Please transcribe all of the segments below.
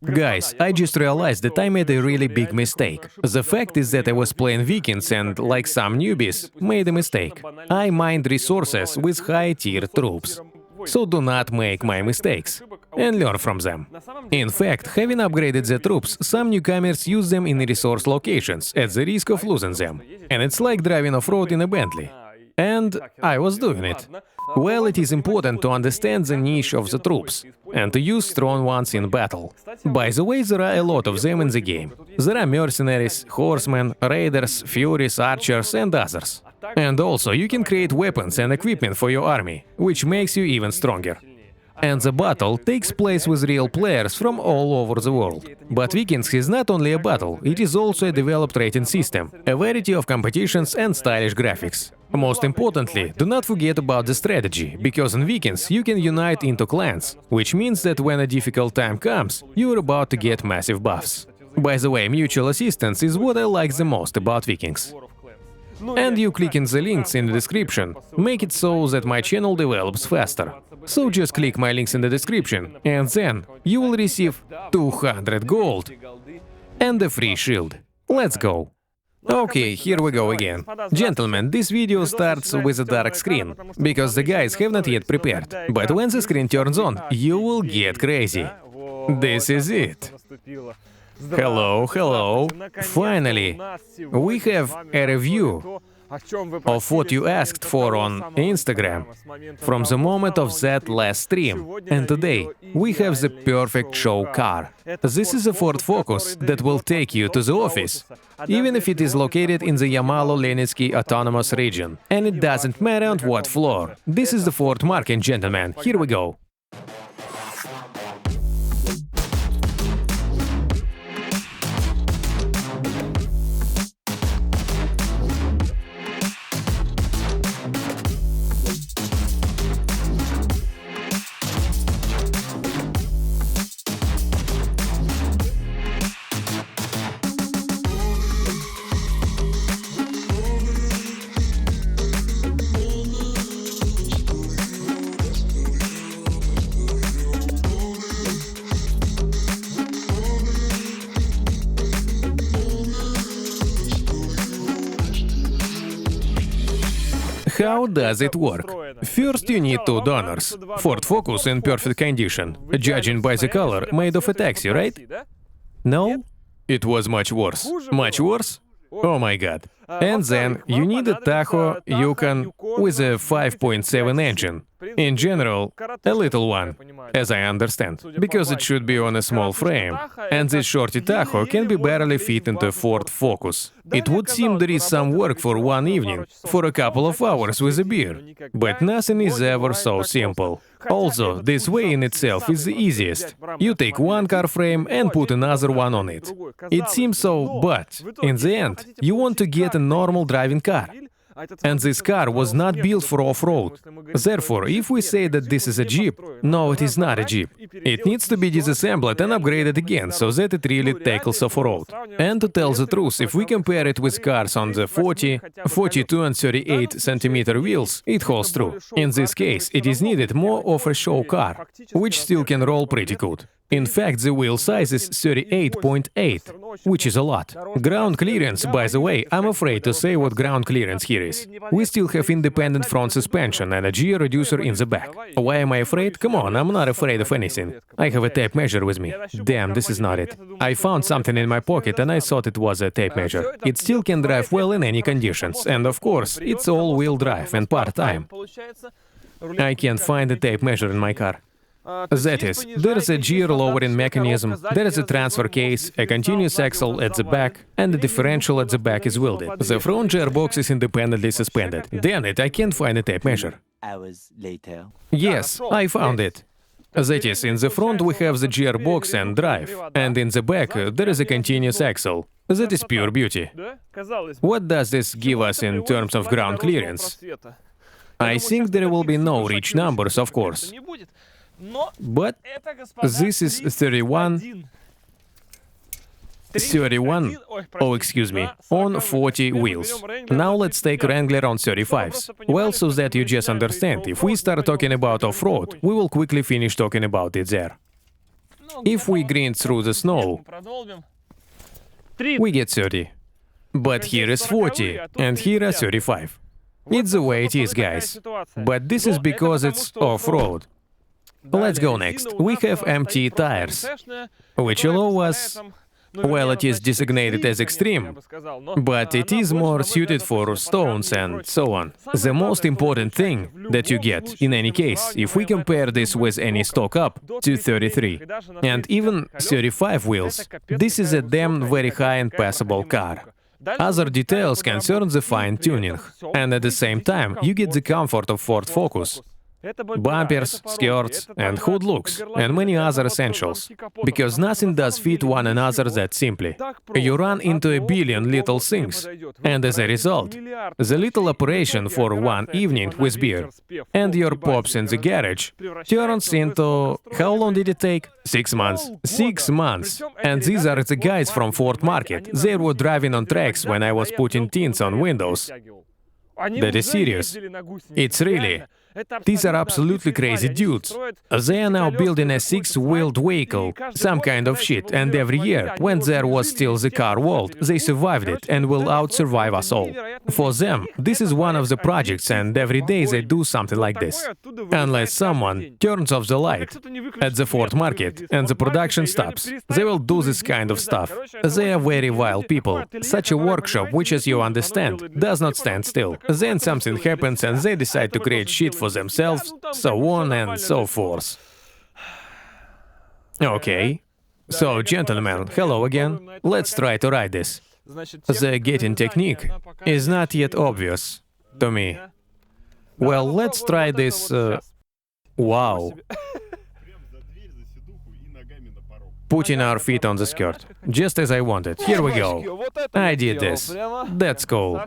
Guys, I just realized that I made a really big mistake. The fact is that I was playing Vikings and, like some newbies, made a mistake. I mined resources with high-tier troops. So do not make my mistakes and learn from them. In fact, having upgraded the troops, some newcomers use them in resource locations at the risk of losing them. And it's like driving off-road in a Bentley. And I was doing it. Well, it is important to understand the niche of the troops and to use strong ones in battle. By the way, there are a lot of them in the game. There are mercenaries, horsemen, raiders, furies, archers and others. And also, you can create weapons and equipment for your army, which makes you even stronger. And the battle takes place with real players from all over the world. But Vikings is not only a battle, it is also a developed rating system, a variety of competitions and stylish graphics. Most importantly, do not forget about the strategy, because in Vikings you can unite into clans, which means that when a difficult time comes, you are about to get massive buffs. By the way, mutual assistance is what I like the most about Vikings. And you clicking the links in the description make it so that my channel develops faster. So just click my links in the description, and then you will receive 200 gold and a free shield. Let's go! Okay, here we go again. Gentlemen, this video starts with a dark screen, because the guys have not yet prepared. But when the screen turns on, you will get crazy. This is it. Hello, hello. Finally, we have a review of what you asked for on Instagram from the moment of that last stream. And today we have the perfect show car. This is a Ford Focus that will take you to the office, even if it is located in the Yamalo-Lenitsky Autonomous Region. And it doesn't matter on what floor. This is the Ford market, gentlemen. Here we go. How does it work? First, you need two donors. Ford Focus in perfect condition, judging by the color, made of a taxi, right? No? It was much worse. Much worse? Oh my god. And then you need a Tahoe Yukon with a 5.7 engine. In general, a little one, as I understand, because it should be on a small frame, and this shorty Tahoe can be barely fit into a Ford Focus. It would seem there is some work for one evening, for a couple of hours with a beer, but nothing is ever so simple. Also, this way in itself is the easiest. You take one car frame and put another one on it. It seems so, but in the end, you want to get a normal driving car. And this car was not built for off-road. Therefore, if we say that this is a Jeep, no, it is not a Jeep. It needs to be disassembled and upgraded again, so that it really tackles off-road. And to tell the truth, if we compare it with cars on the 40, 42 and 38 cm wheels, it holds true. In this case, it is needed more of a show car, which still can roll pretty good. In fact, the wheel size is 38.8, which is a lot. Ground clearance, by the way, I'm afraid to say what ground clearance here is. We still have independent front suspension and a gear reducer in the back. Why am I afraid? Come on, I'm not afraid of anything. I have a tape measure with me. Damn, this is not it. I found something in my pocket and I thought it was a tape measure. It still can drive well in any conditions, and of course, it's all-wheel drive and part-time. I can't find a tape measure in my car. That is, there is a gear lowering mechanism, there is a transfer case, a continuous axle at the back, and the differential at the back is welded. The front gearbox is independently suspended. Damn it, I can't find a tape measure. Hours later. Yes, I found it. That is, in the front we have the gearbox and drive, and in the back there is a continuous axle. That is pure beauty. What does this give us in terms of ground clearance? I think there will be no rich numbers, of course. But this is 31, oh excuse me, on 40 wheels. Now let's take Wrangler on 35s. Well, so that you just understand, if we start talking about off-road, we will quickly finish talking about it there. If we grind through the snow, we get 30. But here is 40, and here are 35. It's the way it is, guys. But this is because it's off-road. Let's go next. We have empty tires, which allow us... Well, it is designated as extreme, but it is more suited for stones and so on. The most important thing that you get, in any case, if we compare this with any stock up to 33 and even 35 wheels, this is a damn very high and passable car. Other details concern the fine-tuning, and at the same time you get the comfort of Ford Focus. Bumpers, skirts, and hood looks, and many other essentials. Because nothing does fit one another that simply. You run into a billion little things, and as a result, the little operation for one evening with beer and your pops in the garage turns into... How long did it take? 6 months. 6 months! And these are the guys from Ford Market. They were driving on tracks when I was putting tints on windows. That is serious. It's really... These are absolutely crazy dudes. They are now building a 6-wheeled vehicle, some kind of shit, and every year, when there was still the car world, they survived it and will out-survive us all. For them, this is one of the projects, and every day they do something like this. Unless someone turns off the light at the Ford Market and the production stops, they will do this kind of stuff. They are very wild people. Such a workshop, which, as you understand, does not stand still. Then something happens and they decide to create shit for themselves, so on and so forth. Okay. So, gentlemen, hello again. Let's try to ride this. The getting technique is not yet obvious to me. Well, let's try this... Wow. Putting our feet on the skirt, just as I wanted. Here we go. I did this. That's cool.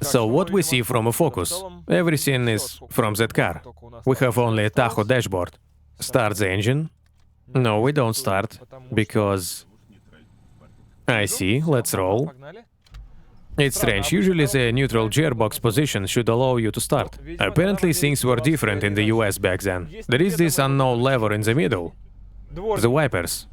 So what we see from a Focus, everything is from that car. We have only a Tahoe dashboard. Start the engine. No, we don't start, because... I see, let's roll. It's strange, usually the neutral gearbox position should allow you to start. Apparently things were different in the US back then. There is this unknown lever in the middle. The wipers.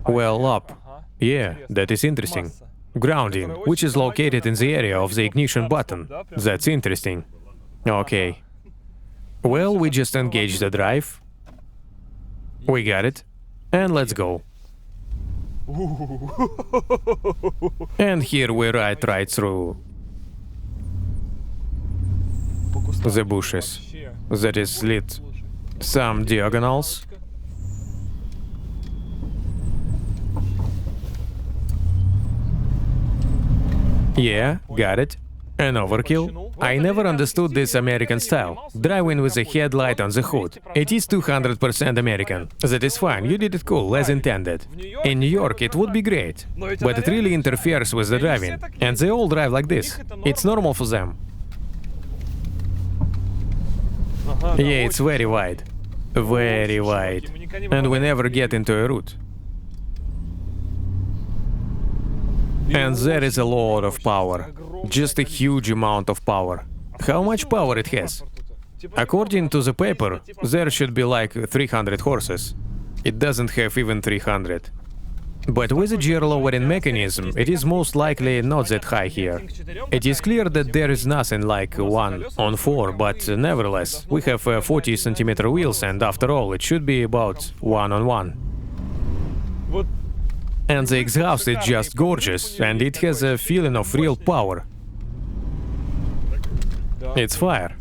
Well, up. Yeah, that is interesting. Grounding, which is located in the area of the ignition button. That's interesting. Okay. Well, we just engage the drive. We got it. And let's go. And here we ride right through the bushes. That is lit. Some diagonals. Yeah, got it. An overkill? I never understood this American style. Driving with a headlight on the hood. It is 200% American. That is fine, you did it cool, as intended. In New York it would be great. But it really interferes with the driving. And they all drive like this. It's normal for them. Yeah, it's very wide. Very wide. And we never get into a route. And there is a lot of power. Just a huge amount of power. How much power it has? According to the paper, there should be like 300 horses. It doesn't have even 300. But with the gear lowering mechanism, it is most likely not that high here. It is clear that there is nothing like 1/4, but nevertheless, we have 40-centimeter wheels, and after all, it should be about 1/1. And the exhaust is just gorgeous, and it has a feeling of real power. It's fire.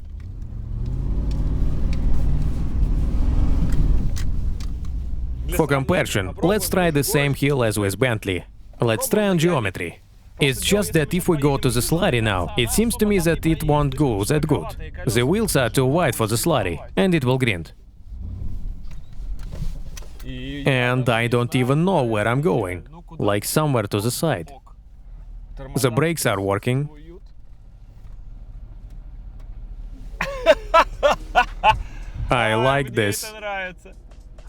For comparison, let's try the same hill as with Bentley. Let's try on geometry. It's just that if we go to the slurry now, it seems to me that it won't go that good. The wheels are too wide for the slurry, and it will grind. And I don't even know where I'm going, like somewhere to the side. The brakes are working. I like this.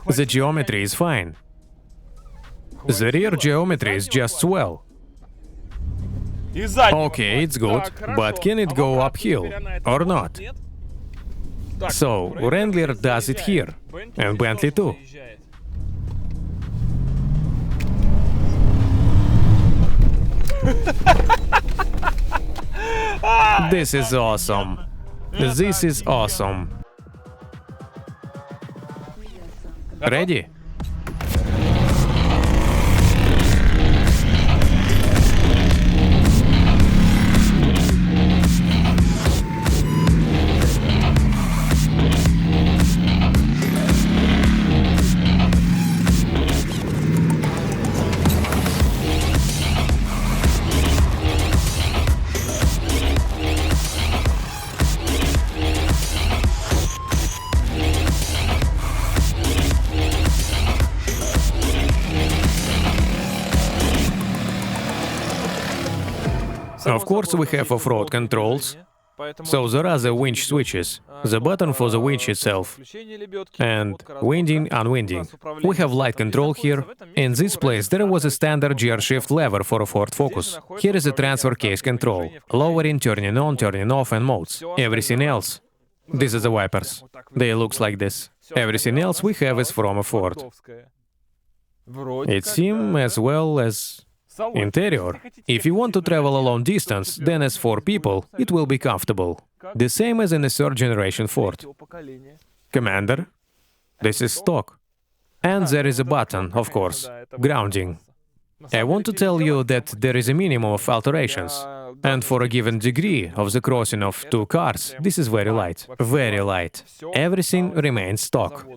The geometry is fine. The rear geometry is just swell. Okay, it's good, but can it go uphill or not? So, Wrangler does it here, and Bentley too. This is awesome. This is awesome. Ready? Of course, we have off-road controls, so there are the winch switches, the button for the winch itself, and winding, unwinding. We have light control here. In this place there was a standard gear shift lever for a Ford Focus. Here is a transfer case control, lowering, turning on, turning off, and modes. Everything else. This is the wipers. They look like this. Everything else we have is from a Ford. It seems as well as interior. If you want to travel a long distance, then as 4 people, it will be comfortable. The same as in a 3rd generation Ford. Commander. This is stock. And there is a button, of course, grounding. I want to tell you that there is a minimum of alterations. And for a given degree of the crossing of 2 cars, this is very light. Very light. Everything remains stock.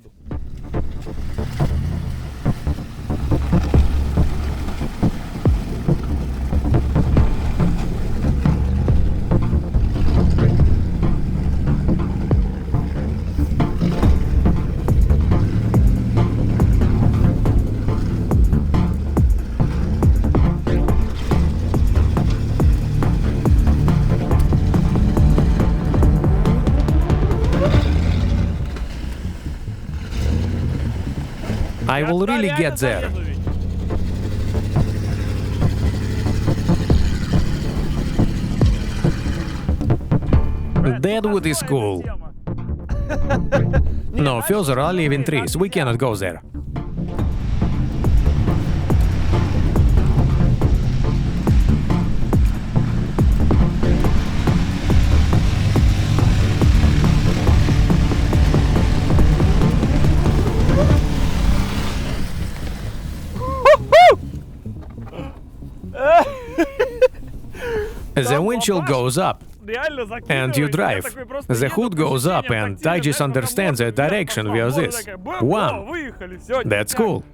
I will really get there. Deadwood is cool. No, further are living trees. We cannot go there. The windshield goes up, and you drive. The hood goes up, and I just understand the direction via this. Wow! That's cool.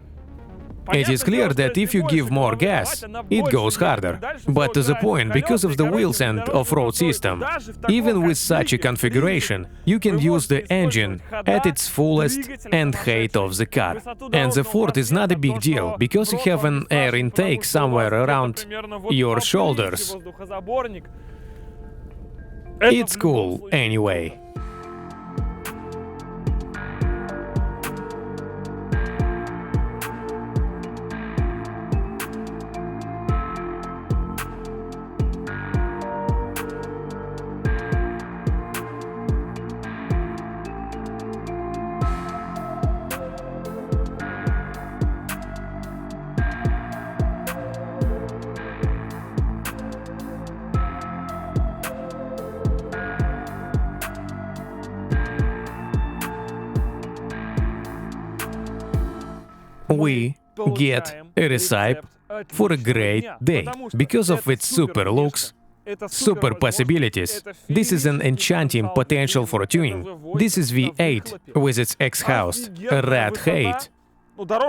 It is clear that if you give more gas, it goes harder. But to the point, because of the wheels and off-road system, even with such a configuration, you can use the engine at its fullest and height of the car. And the Ford is not a big deal, because you have an air intake somewhere around your shoulders. It's cool, anyway. We get a recipe for a great day because of its super looks, super possibilities. This is an enchanting potential for tuning. This is V8 with its X-housed red height.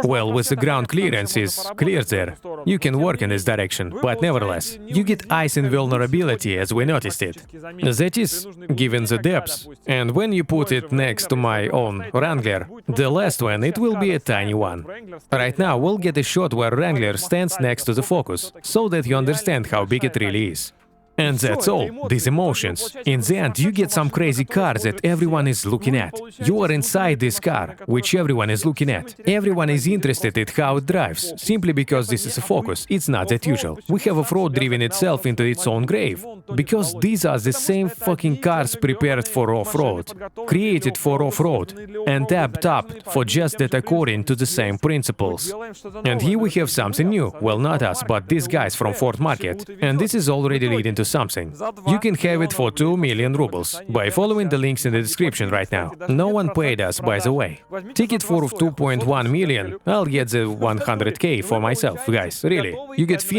Well, with the ground clearance is clear there, you can work in this direction, but nevertheless, you get ice invulnerability as we noticed it. That is, given the depths, and when you put it next to my own Wrangler, the last one, it will be a tiny one. Right now, we'll get a shot where Wrangler stands next to the Focus, so that you understand how big it really is. And that's all, these emotions. In the end, you get some crazy car that everyone is looking at. You are inside this car, which everyone is looking at. Everyone is interested in how it drives, simply because this is a Focus. It's not that usual. We have off-road driven itself into its own grave. Because these are the same fucking cars prepared for off-road, created for off-road, and tapped up for just that according to the same principles. And here we have something new. Well, not us, but these guys from Ford Market. And this is already leading to something. You can have it for 2 million rubles by following the links in the description right now. No one paid us, by the way. Ticket for 2.1 million, I'll get the 100k for myself, guys, really. You get finished